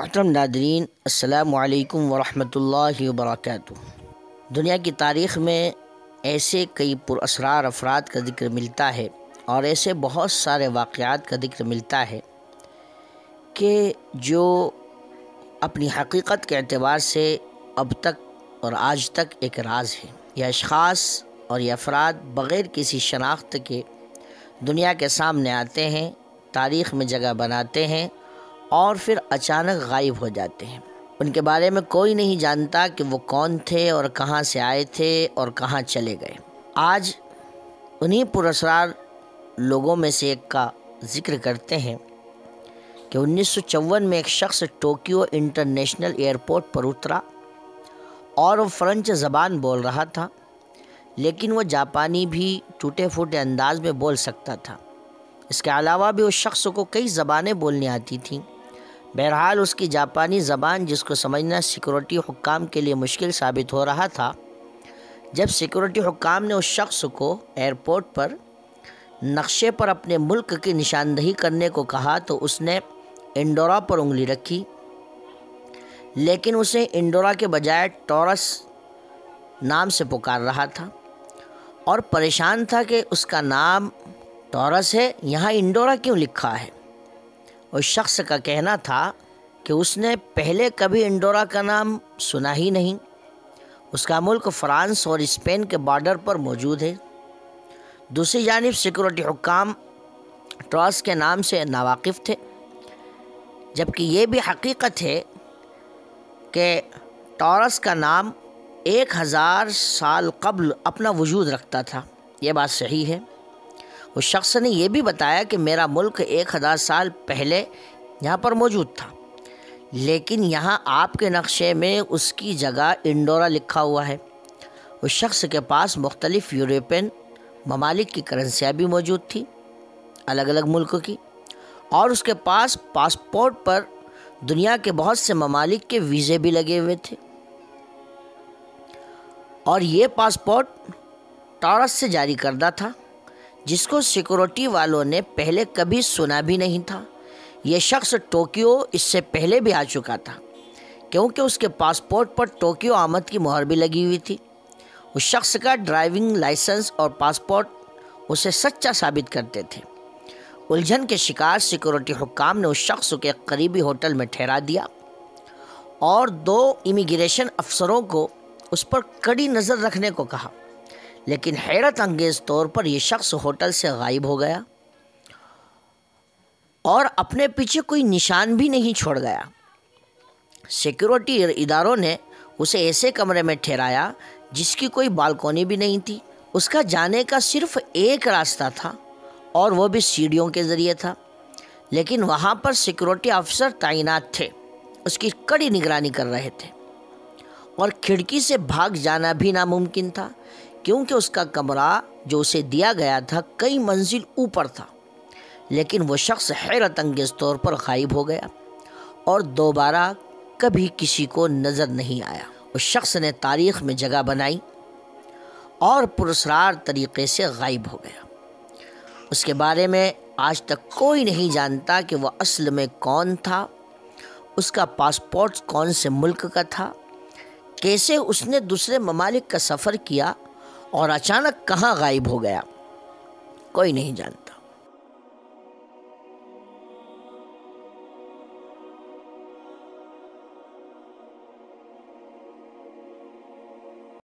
محترم ناظرین، السلام علیکم ورحمۃ اللہ وبرکاتہ۔ دنیا کی تاریخ میں ایسے کئی پراسرار افراد کا ذکر ملتا ہے اور ایسے بہت سارے واقعات کا ذکر ملتا ہے کہ جو اپنی حقیقت کے اعتبار سے اب تک اور آج تک ایک راز ہے۔ یہ اشخاص اور یہ افراد بغیر کسی شناخت کے دنیا کے سامنے آتے ہیں، تاریخ میں جگہ بناتے ہیں اور پھر اچانک غائب ہو جاتے ہیں۔ ان کے بارے میں کوئی نہیں جانتا کہ وہ کون تھے اور کہاں سے آئے تھے اور کہاں چلے گئے۔ آج انہی پراسرار لوگوں میں سے ایک کا ذکر کرتے ہیں کہ 1954 میں ایک شخص ٹوکیو انٹرنیشنل ایئرپورٹ پر اترا اور وہ فرنچ زبان بول رہا تھا، لیکن وہ جاپانی بھی ٹوٹے پھوٹے انداز میں بول سکتا تھا۔ اس کے علاوہ بھی اس شخص کو کئی زبانیں بولنی آتی تھیں۔ بہرحال اس کی جاپانی زبان، جس کو سمجھنا سیکورٹی حکام کے لیے مشکل ثابت ہو رہا تھا، جب سیکورٹی حکام نے اس شخص کو ایئرپورٹ پر نقشے پر اپنے ملک کی نشاندہی کرنے کو کہا تو اس نے انڈورا پر انگلی رکھی، لیکن اسے انڈورا کے بجائے ٹورس نام سے پکار رہا تھا اور پریشان تھا کہ اس کا نام ٹورس ہے، یہاں انڈورا کیوں لکھا ہے۔ اس شخص کا کہنا تھا کہ اس نے پہلے کبھی انڈورا کا نام سنا ہی نہیں، اس کا ملک فرانس اور اسپین کے بارڈر پر موجود ہے۔ دوسری جانب سیکورٹی حکام ٹورس کے نام سے ناواقف تھے، جبکہ یہ بھی حقیقت ہے کہ ٹورس کا نام 1000 سال قبل اپنا وجود رکھتا تھا۔ یہ بات صحیح ہے۔ اس شخص نے یہ بھی بتایا کہ میرا ملک 1000 سال پہلے یہاں پر موجود تھا، لیکن یہاں آپ کے نقشے میں اس کی جگہ انڈورا لکھا ہوا ہے۔ اس شخص کے پاس مختلف یورپین ممالک کی کرنسیاں بھی موجود تھیں، الگ الگ ملک کی، اور اس کے پاس پاسپورٹ پر دنیا کے بہت سے ممالک کے ویزے بھی لگے ہوئے تھے، اور یہ پاسپورٹ ٹورس سے جاری کردہ تھا، جس کو سیکورٹی والوں نے پہلے کبھی سنا بھی نہیں تھا۔ یہ شخص ٹوکیو اس سے پہلے بھی آ چکا تھا، کیونکہ اس کے پاسپورٹ پر ٹوکیو آمد کی مہر بھی لگی ہوئی تھی۔ اس شخص کا ڈرائیونگ لائسنس اور پاسپورٹ اسے سچا ثابت کرتے تھے۔ الجھن کے شکار سیکورٹی حکام نے اس شخص کو ایک قریبی ہوٹل میں ٹھہرا دیا اور 2 امیگریشن افسروں کو اس پر کڑی نظر رکھنے کو کہا، لیکن حیرت انگیز طور پر یہ شخص ہوٹل سے غائب ہو گیا اور اپنے پیچھے کوئی نشان بھی نہیں چھوڑ گیا۔ سیکورٹی اداروں نے اسے ایسے کمرے میں ٹھہرایا جس کی کوئی بالکونی بھی نہیں تھی۔ اس کا جانے کا صرف ایک راستہ تھا اور وہ بھی سیڑھیوں کے ذریعے تھا، لیکن وہاں پر سیکورٹی افسر تعینات تھے، اس کی کڑی نگرانی کر رہے تھے، اور کھڑکی سے بھاگ جانا بھی ناممکن تھا، کیونکہ اس کا کمرہ جو اسے دیا گیا تھا کئی منزل اوپر تھا۔ لیکن وہ شخص حیرت انگیز طور پر غائب ہو گیا اور دوبارہ کبھی کسی کو نظر نہیں آیا۔ اس شخص نے تاریخ میں جگہ بنائی اور پراسرار طریقے سے غائب ہو گیا۔ اس کے بارے میں آج تک کوئی نہیں جانتا کہ وہ اصل میں کون تھا، اس کا پاسپورٹ کون سے ملک کا تھا، کیسے اس نے دوسرے ممالک کا سفر کیا اور اچانک کہاں غائب ہو گیا، کوئی نہیں جانتا۔